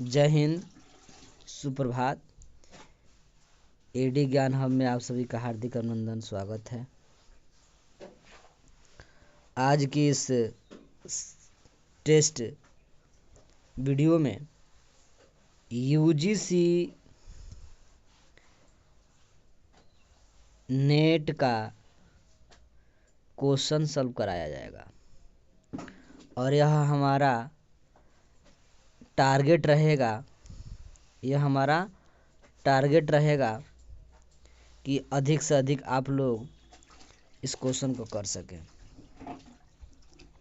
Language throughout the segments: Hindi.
जय हिंद, सुप्रभात। एडी ज्ञान हब में आप सभी का हार्दिक अभिनंदन, स्वागत है। आज की इस टेस्ट वीडियो में यूजीसी नेट का क्वेश्चन सॉल्व कराया जाएगा और यह हमारा टारगेट रहेगा कि अधिक से अधिक आप लोग इस क्वेश्चन को कर सकें।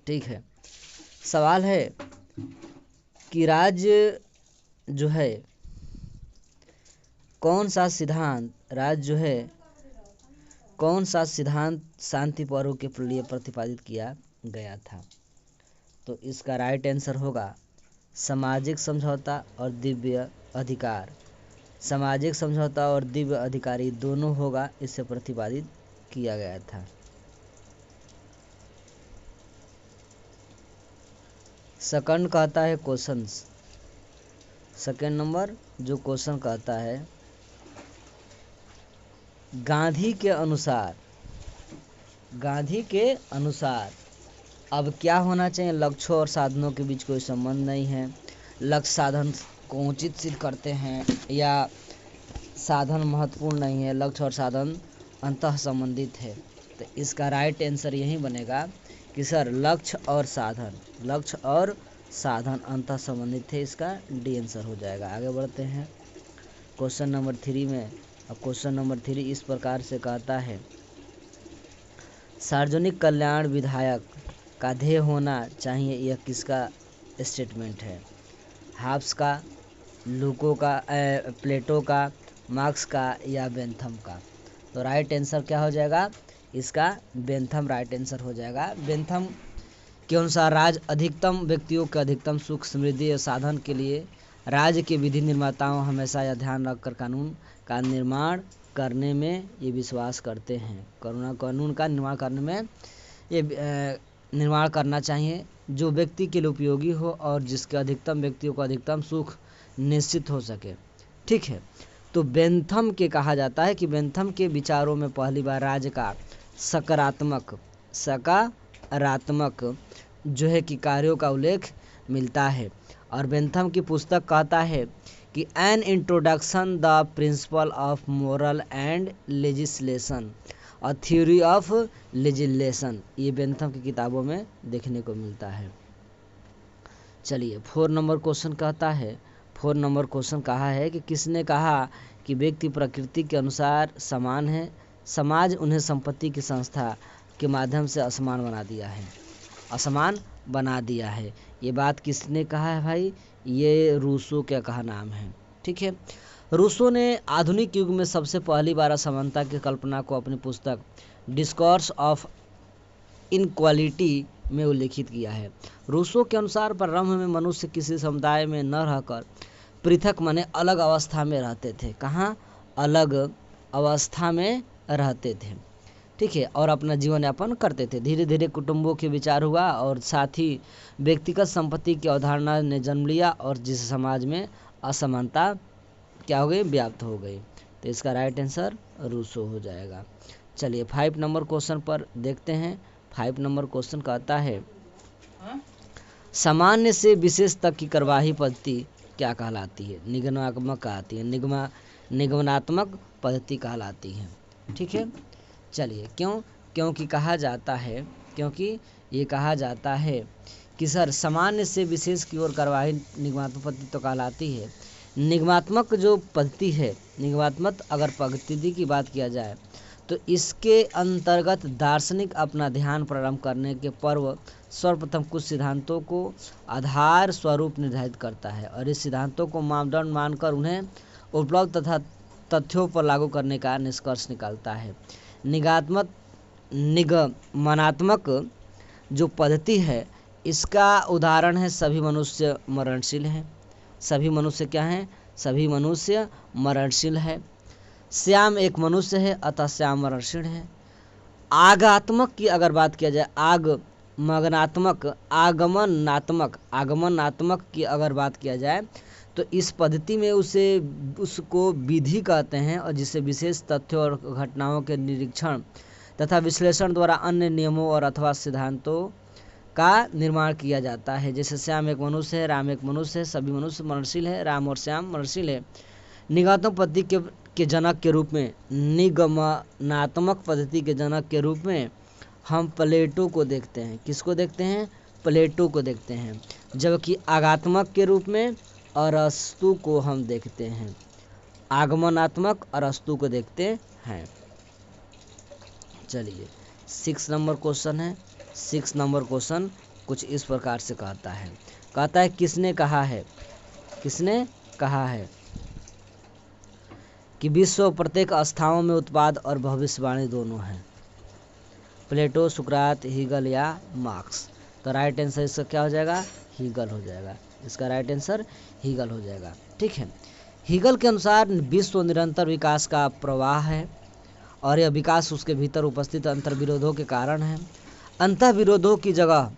ठीक है। सवाल है कि राज्य जो है कौन सा सिद्धांत शांति पर्व के लिए प्रतिपादित किया गया था। तो इसका राइट आंसर होगा सामाजिक समझौता और दिव्य अधिकार। सामाजिक समझौता और दिव्य अधिकारी दोनों होगा, इससे प्रतिपादित किया गया था। सेकंड कहता है क्वेश्चंस। सेकंड नंबर जो क्वेश्चन कहता है, गांधी के अनुसार अब क्या होना चाहिए। लक्ष्यों और साधनों के बीच कोई संबंध नहीं है। लक्ष्य साधन को उचित सिद्ध करते हैं या साधन महत्वपूर्ण नहीं है। लक्ष्य और साधन अंतः संबंधित है। तो इसका राइट आंसर यही बनेगा कि सर लक्ष्य और साधन अंतः संबंधित है। इसका डी आंसर हो जाएगा। आगे बढ़ते हैं क्वेश्चन नंबर 3 में। अब क्वेश्चन नंबर 3 इस प्रकार से कहता है, सार्वजनिक कल्याण विधायक का ध्येय होना चाहिए। यह किसका स्टेटमेंट है। हाब्स का, लूको का, प्लेटो का, मार्क्स का या बेंथम का। तो राइट आंसर क्या हो जाएगा इसका, बेंथम राइट आंसर हो जाएगा। बेंथम के अनुसार राज्य अधिकतम व्यक्तियों के अधिकतम सुख समृद्धि और साधन के लिए राज्य के विधि निर्माताओं हमेशा यह ध्यान रखकर कानून का निर्माण करने में ये विश्वास करते हैं। कानून का निर्माण करने में ये निर्माण करना चाहिए जो व्यक्ति के लिए उपयोगी हो और जिसके अधिकतम व्यक्तियों को अधिकतम सुख निश्चित हो सके। ठीक है। तो बेंथम के कहा जाता है कि बेंथम के विचारों में पहली बार राज्य का सकारात्मक जो है कि कार्यों का उल्लेख मिलता है। और बेंथम की पुस्तक कहता है कि an introduction the principle of moral and legislation, a theory of legislation, ये बेंथम की किताबों में देखने को मिलता है। चलिए 4 नंबर क्वेश्चन कहता है, 4 नंबर क्वेश्चन कहा है कि किसने कहा कि व्यक्ति प्रकृति के अनुसार समान है, समाज उन्हें संपत्ति की संस्था के माध्यम से असमान बना दिया है। ये बात किसने कहा है भाई, ये रूसो का कहा नाम है। ठीक है। रूसो ने आधुनिक युग में सबसे पहली बार असमानता की कल्पना को अपनी पुस्तक डिस्कोर्स ऑफ इनक्वालिटी में उल्लेखित किया है। रूसो के अनुसार प्रारंभ में मनुष्य किसी समुदाय में न रहकर पृथक माने अलग अवस्था में रहते थे। कहाँ? अलग अवस्था में रहते थे। ठीक है। और अपना जीवन यापन करते थे। धीरे धीरे कुटुंबों के विचार हुआ और साथ ही व्यक्तिगत संपत्ति की अवधारणा ने जन्म लिया और जिस समाज में असमानता क्या हो गई, व्याप्त हो गई। तो इसका राइट आंसर रूसो हो जाएगा। चलिए 5 नंबर क्वेश्चन पर देखते हैं। 5 नंबर क्वेश्चन कहता है, सामान्य से विशेष तक की कार्यवाही पद्धति क्या कहलाती है। निगमनात्मक पद्धति कहलाती है। ठीक है। चलिए क्योंकि ये कहा जाता है कि सर सामान्य से विशेष की ओर कार्यवाही निगमात्मक पद्धति तो कहलाती है। निगमात्मक जो पद्धति है, निगमात्मक अगर पद्धति की बात किया जाए तो इसके अंतर्गत दार्शनिक अपना ध्यान प्रारंभ करने के पूर्व सर्वप्रथम कुछ सिद्धांतों को आधार स्वरूप निर्धारित करता है और इस सिद्धांतों को मापदंड मानकर उन्हें उपलब्ध तथा तथ्यों पर लागू करने का निष्कर्ष निकालता है। निगमनात्मक जो पद्धति है इसका उदाहरण है सभी मनुष्य मरणशील हैं। सभी मनुष्य क्या हैं? सभी मनुष्य मरणशील है। श्याम एक मनुष्य है अतः श्याम मरणशील है। आगमनात्मक की अगर बात किया जाए, आगमनात्मक की अगर बात किया जाए तो इस पद्धति में उसको विधि कहते हैं, और जिसे विशेष तथ्यों और घटनाओं के निरीक्षण तथा विश्लेषण द्वारा अन्य नियमों और अथवा सिद्धांतों का निर्माण किया जाता है। जैसे श्याम एक मनुष्य है, राम एक मनुष्य है, सभी मनुष्य मननशील है, राम और श्याम मननशील है। निगमनात्मक पद्धति के जनक के रूप में, निगमनात्मक पद्धति के जनक के रूप में हम प्लेटो को देखते हैं। किसको देखते हैं? प्लेटो को देखते हैं। जबकि आगमनात्मक के रूप में अरस्तु को हम देखते हैं। आगमनात्मक अरस्तु को देखते हैं। चलिए 6 नंबर क्वेश्चन है। 6 नंबर क्वेश्चन कुछ इस प्रकार से कहता है किसने कहा है, किसने कहा है कि विश्व प्रत्येक अवस्थाओं में उत्पाद और भविष्यवाणी दोनों है? प्लेटो, सुकरात, हीगल या मार्क्स? तो राइट आंसर इसका क्या हो जाएगा? हीगल हो जाएगा। इसका राइट आंसर हीगल हो जाएगा। ठीक है। हीगल के अनुसार विश्व निरंतर विकास का प्रवाह है और यह विकास उसके भीतर उपस्थित अंतर्विरोधों के कारण है। अंतर्विरोधों की जगह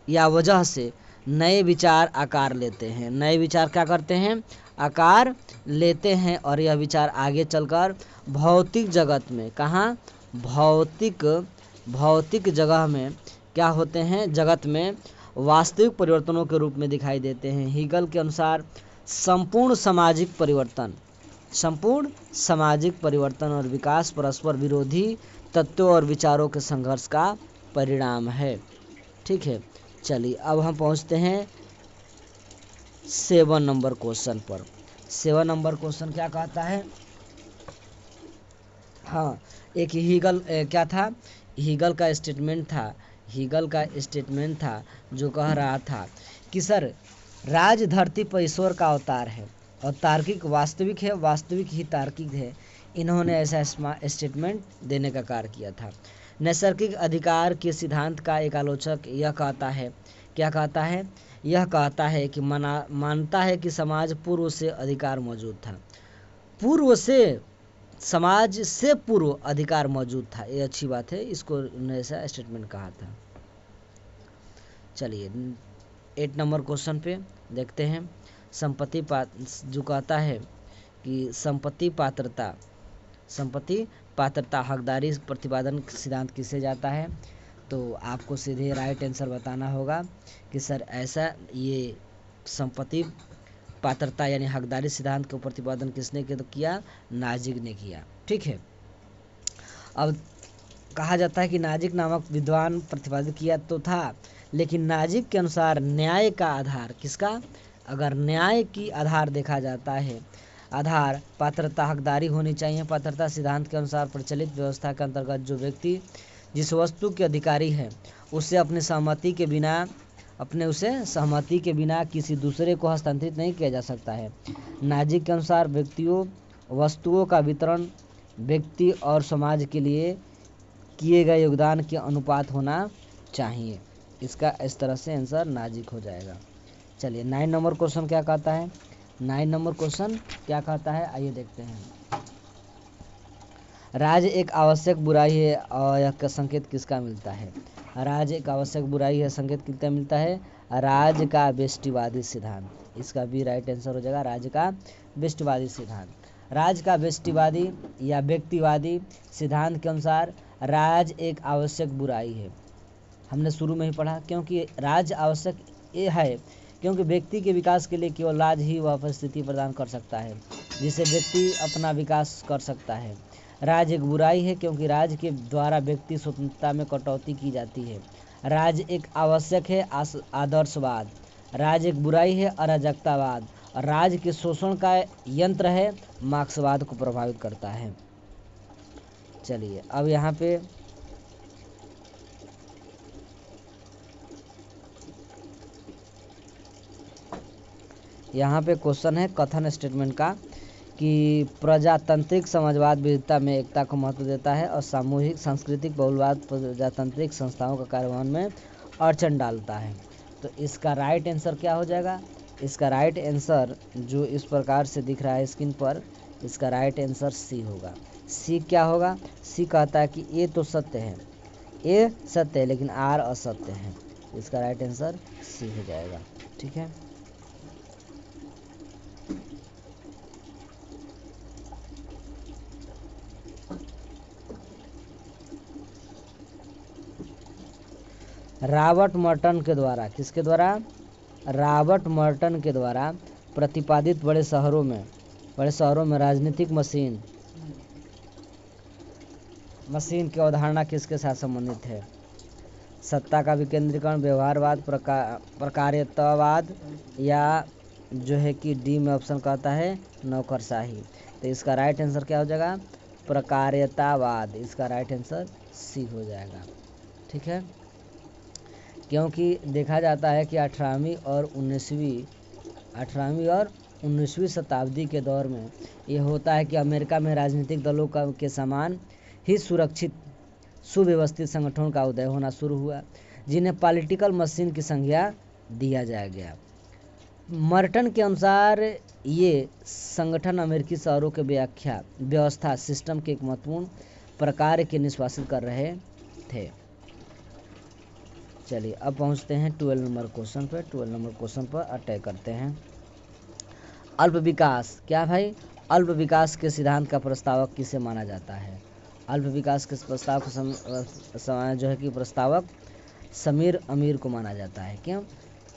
या वजह से नए विचार आकार लेते हैं। नए विचार क्या करते हैं? आकार लेते हैं, और यह विचार आगे चलकर भौतिक जगत में, कहाँ? भौतिक जगह में क्या होते हैं? जगत में वास्तविक परिवर्तनों के रूप में दिखाई देते हैं। हीगल के अनुसार संपूर्ण सामाजिक परिवर्तन और विकास परस्पर विरोधी तत्वों और विचारों के संघर्ष का परिणाम है। ठीक है। चलिए अब हम पहुंचते हैं 7 नंबर क्वेश्चन पर। 7 नंबर क्वेश्चन क्या कहता है? हाँ, एक हीगल क्या था? हीगल का स्टेटमेंट था जो कह रहा था कि सर, राज धरती पर ईश्वर का अवतार है और तार्किक वास्तविक है, वास्तविक ही तार्किक है। इन्होंने ऐसा स्टेटमेंट देने का कार्य किया था। नैसर्गिक अधिकार के सिद्धांत का एक आलोचक यह कहता है, क्या कहता है? यह कहता है कि मानता है कि समाज पूर्व से अधिकार मौजूद था। समाज से पूर्व अधिकार मौजूद था। ये अच्छी बात है, इसको उन्होंने ऐसा स्टेटमेंट कहा था। चलिए 8 नंबर क्वेश्चन पे देखते हैं। जो कहता है कि संपत्ति पात्रता हकदारी प्रतिपादन सिद्धांत किससे जाता है? तो आपको सीधे राइट आंसर बताना होगा कि सर ऐसा ये संपत्ति पात्रता यानी हकदारी सिद्धांत का प्रतिपादन किसने किया? नाजिक ने किया। ठीक है। अब कहा जाता है कि नाजिक नामक विद्वान प्रतिपादित किया तो था, लेकिन नाजिक के अनुसार न्याय का आधार किसका? अगर न्याय की आधार देखा जाता है, आधार पात्रता हकदारी होनी चाहिए। पात्रता सिद्धांत के अनुसार प्रचलित व्यवस्था के अंतर्गत जो व्यक्ति जिस वस्तु के अधिकारी है उसे अपने सहमति के बिना किसी दूसरे को हस्तांतरित नहीं किया जा सकता है। नाजिक के अनुसार वस्तुओं का वितरण व्यक्ति और समाज के लिए किए गए योगदान के अनुपात होना चाहिए। इसका इस तरह से आंसर नाजिक हो जाएगा। चलिए 9 नंबर क्वेश्चन क्या कहता है? 9 नंबर क्वेश्चन क्या कहता है, आइए देखते हैं। राज एक आवश्यक बुराई है और यह संकेत किसका मिलता है? राज एक आवश्यक बुराई है, संकेत किसका मिलता है? राज का व्यष्टिवादी सिद्धांत। इसका भी राइट आंसर हो जाएगा, राज का व्यष्टिवादी सिद्धांत। राज का व्यष्टिवादी या व्यक्तिवादी सिद्धांत के अनुसार राज एक आवश्यक बुराई है। हमने शुरू में ही पढ़ा, क्योंकि राज आवश्यक ये है क्योंकि व्यक्ति के विकास के लिए केवल राज ही वह परिस्थिति प्रदान कर सकता है जिससे व्यक्ति अपना विकास कर सकता है। राज एक बुराई है क्योंकि राज के द्वारा व्यक्ति स्वतंत्रता में कटौती की जाती है। राज एक आवश्यक है आदर्शवाद। राज एक बुराई है अराजकतावाद। और राज के शोषण का यंत्र है मार्क्सवाद को प्रभावित करता है। चलिए अब यहाँ पे क्वेश्चन है कथन स्टेटमेंट का कि प्रजातांत्रिक समाजवाद विविधता में एकता को महत्व देता है और सामूहिक सांस्कृतिक बहुलवाद प्रजातांत्रिक संस्थाओं का कार्यान्वयन में अड़चन डालता है। तो इसका राइट आंसर क्या हो जाएगा? इसका राइट आंसर जो इस प्रकार से दिख रहा है स्क्रीन पर, इसका राइट आंसर सी होगा। सी क्या होगा? सी कहता है कि ए तो सत्य है, ए सत्य है लेकिन आर असत्य है। इसका राइट आंसर सी हो जाएगा। ठीक है। रॉबर्ट मर्टन के द्वारा, किसके द्वारा? रॉबर्ट मर्टन के द्वारा प्रतिपादित बड़े शहरों में राजनीतिक मशीन की अवधारणा किसके साथ संबंधित है? सत्ता का विकेंद्रीकरण, व्यवहारवाद, प्रकार्यतावाद, या जो है कि डी में ऑप्शन कहता है नौकरशाही। तो इसका राइट आंसर क्या हो जाएगा? प्रकार्यतावाद। इसका राइट आंसर सी हो जाएगा। ठीक है, क्योंकि देखा जाता है कि 18वीं और 19वीं शताब्दी के दौर में ये होता है कि अमेरिका में राजनीतिक दलों के समान ही सुरक्षित सुव्यवस्थित संगठनों का उदय होना शुरू हुआ, जिन्हें पॉलिटिकल मशीन की संज्ञा दिया जाया गया। मर्टन के अनुसार ये संगठन अमेरिकी शहरों के व्यवस्था सिस्टम के एक महत्वपूर्ण प्रकार के निष्पादित कर रहे थे। चलिए अब पहुंचते हैं 12 नंबर क्वेश्चन पर। 12 नंबर क्वेश्चन पर अटैक करते हैं। अल्प विकास, क्या भाई? अल्प विकास के सिद्धांत का प्रस्तावक किसे माना जाता है? अल्प विकास के प्रस्ताव को जो है कि प्रस्तावक समीर अमीर को माना जाता है। क्यों?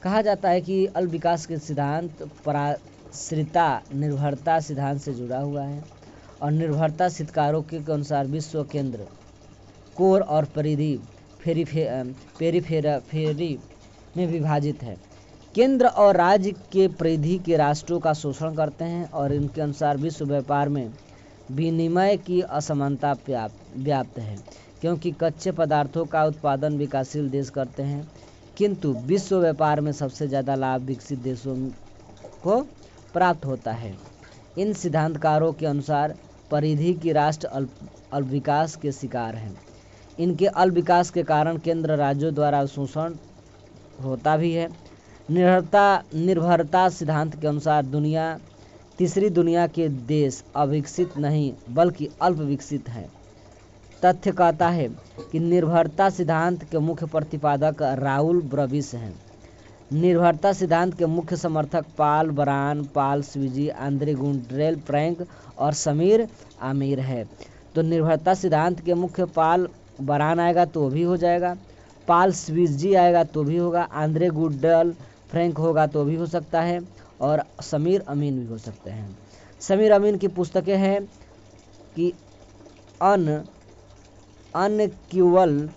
कहा जाता है कि अल्प विकास के सिद्धांत पराश्रिता निर्भरता सिद्धांत से जुड़ा हुआ है और निर्भरता सिद्धांतकारों के अनुसार विश्व केंद्र, कोर और परिधि पेरीफेरी में विभाजित है। केंद्र और राज्य के परिधि के राष्ट्रों का शोषण करते हैं और इनके अनुसार विश्व व्यापार में विनिमय की असमानता व्याप्त है, क्योंकि कच्चे पदार्थों का उत्पादन विकासशील देश करते हैं, किंतु विश्व व्यापार में सबसे ज़्यादा लाभ विकसित देशों को प्राप्त होता है। इन सिद्धांतकारों के अनुसार परिधि की राष्ट्र अल्प विकास के शिकार हैं। इनके अल्प विकास के कारण केंद्र राज्यों द्वारा शोषण होता भी है। निर्भरता सिद्धांत के अनुसार तीसरी दुनिया के देश अविकसित नहीं बल्कि अल्प विकसित हैं। तथ्य कहता है कि निर्भरता सिद्धांत के मुख्य प्रतिपादक राउल ब्रविस हैं। निर्भरता सिद्धांत के मुख्य समर्थक पाल बरान, पाल स्विजी, आंद्रे गुंड्रेल फ्रैंक और समीर आमिर है। तो निर्भरता सिद्धांत के मुख्य पाल बरान आएगा तो भी हो जाएगा, पाल स्विजी आएगा तो भी होगा, आंद्रे गुंड्रेल फ्रैंक होगा तो भी हो सकता है और समीर अमीन भी हो सकते हैं। समीर अमीन की पुस्तकें हैं कि अनइक्वल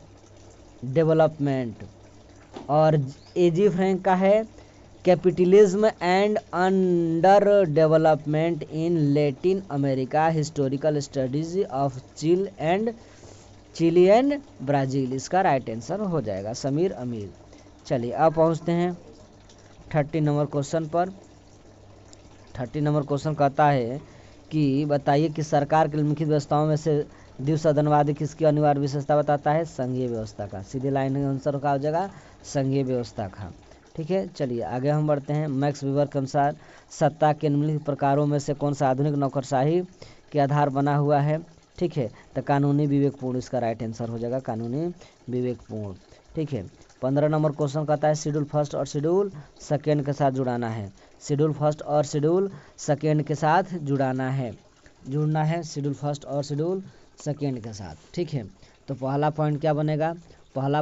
डेवलपमेंट और एजी फ्रैंक का है capitalism and underdevelopment in Latin America, historical studies of Chile and Brazil. इसका राइट आंसर हो जाएगा समीर अमीर। चलिए अब पहुंचते हैं 30 नंबर क्वेश्चन पर। 30 नंबर क्वेश्चन कहता है कि बताइए कि सरकार की लिखित व्यवस्थाओं में से द्विसदनवादी किसकी अनिवार्य विशेषता बताता है? संघीय व्यवस्था का। सीधे लाइन का आंसर का हो जाएगा संघीय व्यवस्था का। ठीक है, चलिए आगे हम बढ़ते हैं। मैक्स वीबर के अनुसार सत्ता के निम्नलिखित प्रकारों में से कौन सा आधुनिक नौकरशाही के आधार बना हुआ है? ठीक है, तो कानूनी विवेकपूर्ण इसका राइट आंसर हो जाएगा कानूनी विवेकपूर्ण। ठीक है, 15 नंबर क्वेश्चन कहता है शेड्यूल फर्स्ट और शेड्यूल सेकेंड के साथ जुड़ाना है। शेड्यूल फर्स्ट और शेड्यूल सेकेंड के साथ जुड़ना है शेड्यूल फर्स्ट और शेड्यूल सेकेंड के साथ। ठीक है, तो पहला पॉइंट क्या बनेगा? पहला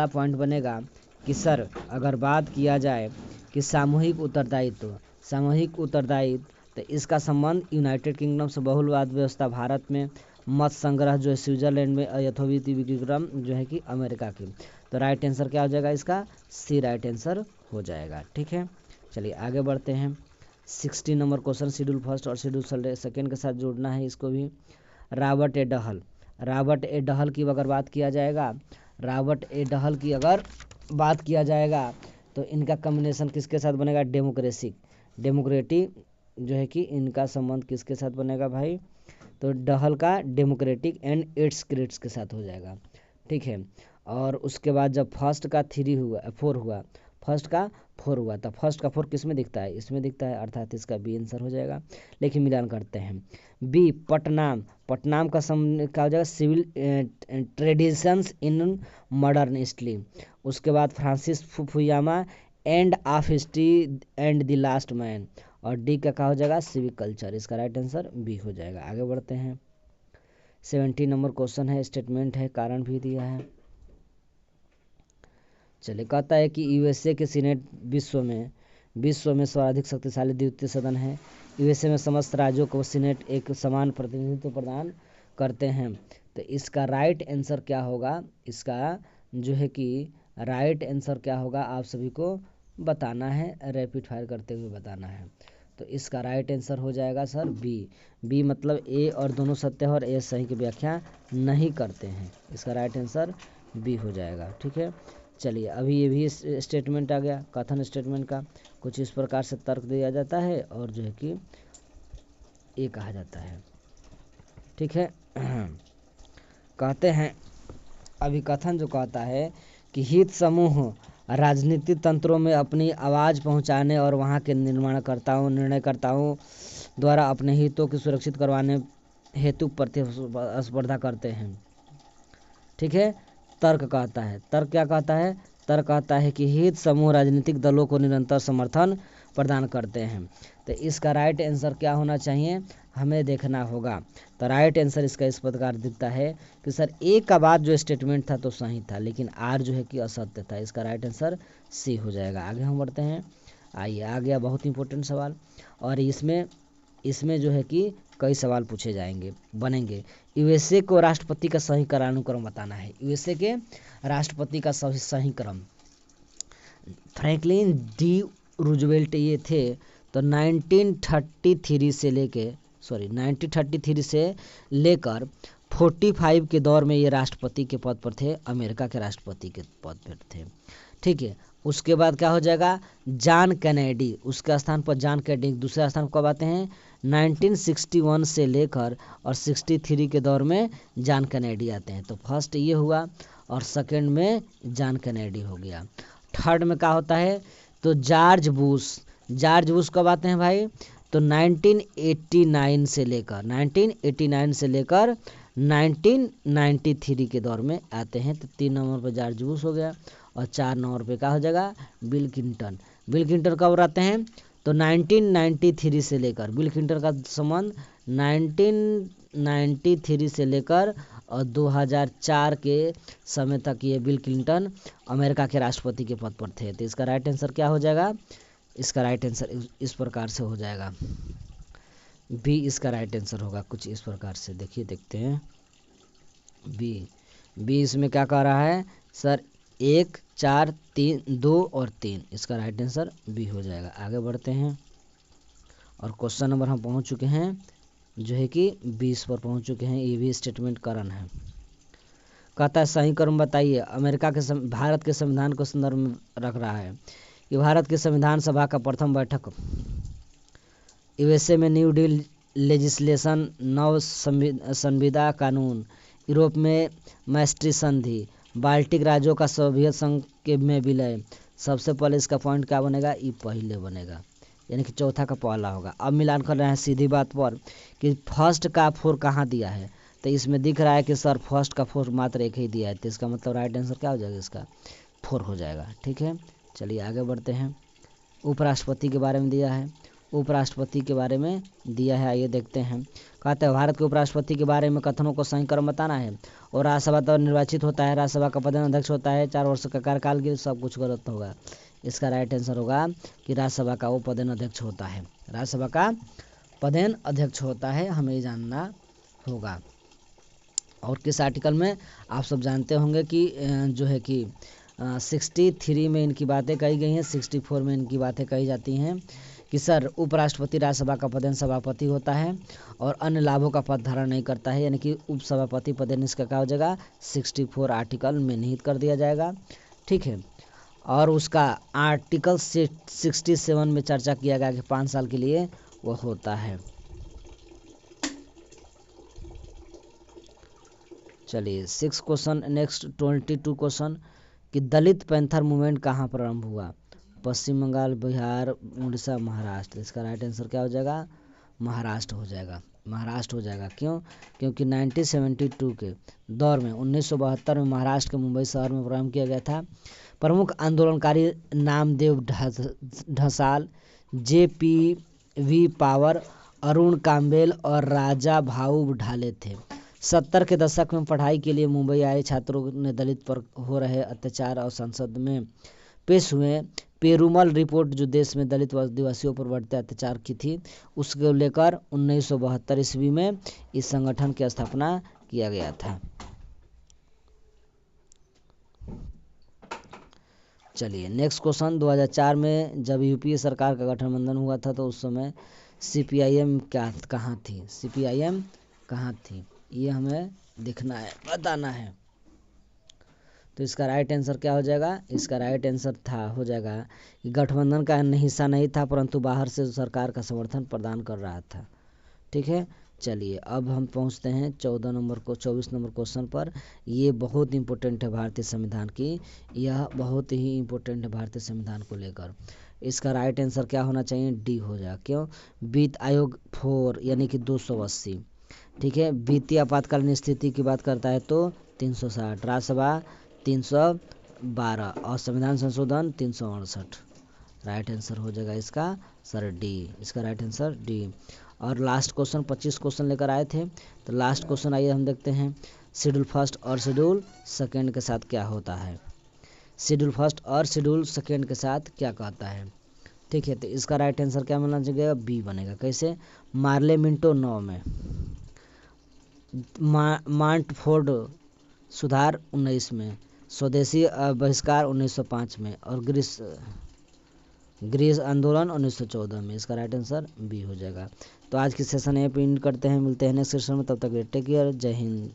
पॉइंट बनेगा कि सर अगर बात किया जाए कि सामूहिक उत्तरदायित्व तो इसका संबंध यूनाइटेड किंगडम से बहुलवाद व्यवस्था भारत में, मत संग्रह जो है स्विट्जरलैंड में, यथोविधि विक्रम जो है कि अमेरिका की। तो राइट आंसर क्या हो जाएगा? इसका सी राइट आंसर हो जाएगा। ठीक है, चलिए आगे बढ़ते हैं। 60 नंबर क्वेश्चन शेड्यूल फर्स्ट और शेड्यूल सेकेंड के साथ जोड़ना है इसको भी। रॉबर्ट ए डहल की अगर बात किया जाएगा तो इनका कॉम्बिनेशन किसके साथ बनेगा? डेमोक्रेटिक जो है कि इनका संबंध किसके साथ बनेगा भाई? तो डहल का डेमोक्रेटिक एंड इट्स क्रेडिट्स के साथ हो जाएगा। ठीक है, और उसके बाद जब फर्स्ट का 4 हुआ तो फर्स्ट का 4 किस में दिखता है? इसमें दिखता है, अर्थात इसका बी आंसर हो जाएगा। लेकिन मिलान करते हैं। बी पटनाम का क्या हो जाएगा? Civil traditions in modern Italy. उसके बाद Francis Fukuyama end of history and the last man, और डी का क्या हो जाएगा, सिविक कल्चर। इसका राइट आंसर बी हो जाएगा। आगे बढ़ते हैं। 70 नंबर क्वेश्चन है, स्टेटमेंट है, कारण भी दिया है। चलिए, कहता है कि यूएसए के सीनेट विश्व में सर्वाधिक शक्तिशाली द्वितीय सदन है। यूएसए में समस्त राज्यों को सीनेट एक समान प्रतिनिधित्व प्रदान करते हैं। तो इसका राइट आंसर क्या होगा, इसका जो है कि राइट आंसर क्या होगा, आप सभी को बताना है, रैपिड फायर करते हुए बताना है। तो इसका राइट आंसर हो जाएगा सर बी मतलब ए और दोनों सत्य है और ए सही की व्याख्या नहीं करते हैं। इसका राइट आंसर बी हो जाएगा। ठीक है, चलिए अभी ये भी स्टेटमेंट आ गया, कथन स्टेटमेंट का। कुछ इस प्रकार से तर्क दिया जाता है और जो है कि ये कहा जाता है। ठीक है, कहते हैं अभी कथन जो कहता है कि हित समूह राजनीतिक तंत्रों में अपनी आवाज़ पहुंचाने और वहां के निर्णयकर्ताओं द्वारा अपने हितों को सुरक्षित करवाने हेतु प्रतिस्पर्धा करते हैं। ठीक है, तर्क कहता है, तर्क क्या कहता है, तर्क कहता है कि हित समूह राजनीतिक दलों को निरंतर समर्थन प्रदान करते हैं। तो इसका राइट आंसर क्या होना चाहिए, हमें देखना होगा। तो राइट आंसर इसका इस प्रकार दिखता है कि सर ए का बाद जो स्टेटमेंट था तो सही था, लेकिन आर जो है कि असत्य था। इसका राइट आंसर सी हो जाएगा। आगे हम बढ़ते हैं। आइए, आ गया बहुत इंपॉर्टेंट सवाल, और इसमें जो है कि कई सवाल पूछे बनेंगे। यूएसए को राष्ट्रपति का सही क्रमानुक्रम बताना है। यूएसए के राष्ट्रपति का सही क्रम फ्रैंकलिन डी रूजवेल्ट ये थे, तो 1933 से लेकर 45 के दौर में ये राष्ट्रपति के पद पर थे, अमेरिका के राष्ट्रपति के पद पर थे। ठीक है, उसके बाद क्या हो जाएगा, जॉन कैनेडी, उसके स्थान पर जॉन कैनेडी दूसरे स्थान पर कब आते हैं, 1961 से लेकर और 63 के दौर में जॉन कैनेडी आते हैं। तो फर्स्ट ये हुआ और सेकंड में जॉन कैनेडी हो गया। थर्ड में क्या होता है, तो जॉर्ज बुश कब आते हैं भाई, तो 1989 से लेकर 1993 के दौर में आते हैं। तो 3 नंबर पर जॉर्ज बुश हो गया और 4 नंबर पे क्या हो जाएगा, बिल क्लिंटन कब आते हैं, तो 1993 से लेकर, बिल क्लिंटन का संबंध 1993 से लेकर और 2004 के समय तक ये बिल क्लिंटन अमेरिका के राष्ट्रपति के पद पर थे। तो इसका राइट आंसर क्या हो जाएगा, इसका राइट आंसर इस प्रकार से हो जाएगा, बी इसका राइट आंसर होगा। कुछ इस प्रकार से देखते हैं, बी इसमें क्या कह रहा है सर, 1, 4, 3, 2 और 3, इसका राइट आंसर बी हो जाएगा। आगे बढ़ते हैं और क्वेश्चन नंबर हम पहुंच चुके हैं जो है कि 20 पर पहुंच चुके हैं। ये भी स्टेटमेंट कारण है। कहता है सही क्रम बताइए। भारत के संविधान को संदर्भ में रख रहा है कि भारत की संविधान सभा का प्रथम बैठक यूएसए में न्यू डील लेजिस्लेशन, नव संविदा कानून, यूरोप में मैस्ट्री संधि, बाल्टिक राज्यों का सोवियत संघ के में विलय। सबसे पहले इसका पॉइंट क्या बनेगा, ई पहले बनेगा, यानी कि चौथा का पहला होगा। अब मिलान कर रहे हैं सीधी बात पर कि फर्स्ट का 4 कहाँ दिया है, तो इसमें दिख रहा है कि सर फर्स्ट का 4 मात्र एक ही दिया है, तो इसका मतलब राइट आंसर क्या हो जाएगा, इसका 4 हो जाएगा। ठीक है, चलिए आगे बढ़ते हैं। उपराष्ट्रपति के बारे में दिया है, आइए देखते हैं। कहते हैं भारत के उपराष्ट्रपति के बारे में कथनों को सही क्रम बताना है और राज्यसभा द्वारा निर्वाचित होता है, राज्यसभा का पदेन अध्यक्ष होता है, 4 वर्ष का कार्यकाल के लिए। सब कुछ गलत होगा। इसका राइट आंसर होगा कि राज्यसभा का वो पदेन अध्यक्ष होता है, राज्यसभा का पदेन अध्यक्ष होता है, हमें ये जानना होगा। और किस आर्टिकल में आप सब जानते होंगे कि जो है कि 63 में इनकी बातें कही गई हैं, 64 में इनकी बातें कही जाती हैं कि सर उपराष्ट्रपति राज्यसभा का पदेन सभापति होता है और अन्य लाभों का पद धारण नहीं करता है, यानी कि उपसभापति पदेन इसका क्या हो जाएगा, 64 आर्टिकल में निहित कर दिया जाएगा। ठीक है, और उसका आर्टिकल 67 में चर्चा किया गया कि 5 साल के लिए वो होता है। चलिए 6 क्वेश्चन, नेक्स्ट 22 क्वेश्चन कि दलित पैंथर मूवमेंट कहाँ प्रारंभ हुआ, पश्चिम बंगाल, बिहार, उड़ीसा, महाराष्ट्र। इसका राइट आंसर क्या हो जाएगा, महाराष्ट्र हो जाएगा। महाराष्ट्र हो जाएगा। क्यों? क्योंकि 1972 के दौर में 1972 में महाराष्ट्र के मुंबई शहर में प्रारंभ किया गया था। प्रमुख आंदोलनकारी नामदेव ढसाल, JPV पावर, अरुण काम्बेल और राजा भाऊ ढाले थे। 70 के दशक में पढ़ाई के लिए मुंबई आए छात्रों ने दलित पर हो रहे अत्याचार और संसद में पेश हुए पेरूमल रिपोर्ट, जो देश में दलित व आदिवासियों पर बढ़ते अत्याचार की थी, उसको लेकर 1972 ईस्वी में इस संगठन की स्थापना किया गया था। चलिए नेक्स्ट क्वेश्चन, 2004 में जब यूपीए सरकार का गठबंधन हुआ था तो उस समय CPIM कहाँ थी? CPIM कहाँ थी, ये हमें दिखना है, बताना है। तो इसका राइट आंसर क्या हो जाएगा? इसका राइट आंसर हो जाएगा कि गठबंधन का हिस्सा नहीं था, परंतु बाहर से सरकार का समर्थन प्रदान कर रहा था। ठीक है, चलिए अब हम पहुंचते हैं 24 नंबर क्वेश्चन पर। ये बहुत इंपॉर्टेंट है भारतीय संविधान की, यह बहुत ही इंपॉर्टेंट है भारतीय संविधान को लेकर। इसका राइट आंसर क्या होना चाहिए? डी हो जाएगा। क्यों? वित्त आयोग 4 यानी कि 280। ठीक है, वित्तीय आपातकालीन स्थिति की बात करता है तो 360, राज्यसभा 312 और संविधान संशोधन 368। राइट आंसर हो जाएगा इसका सर डी, इसका राइट आंसर डी। और लास्ट क्वेश्चन 25 क्वेश्चन लेकर आए थे, तो लास्ट क्वेश्चन आइए हम देखते हैं। शेड्यूल फर्स्ट और शेड्यूल सेकेंड के साथ क्या होता है? शेड्यूल फर्स्ट और शेड्यूल सेकेंड के साथ क्या कहता है? ठीक है, तो इसका राइट आंसर क्या मिलना चाहिए? बी बनेगा। कैसे? मार्ले मिंटो 9 में, मांटफोर्ड सुधार 19 में, स्वदेशी बहिष्कार 1905 में और ग्रीस आंदोलन 1914 में। इसका राइट आंसर बी हो जाएगा। तो आज की सेशन यहीं पे एंड करते हैं, मिलते हैं नेक्स्ट सेशन में, तब तक टेक केयर, जय हिंद।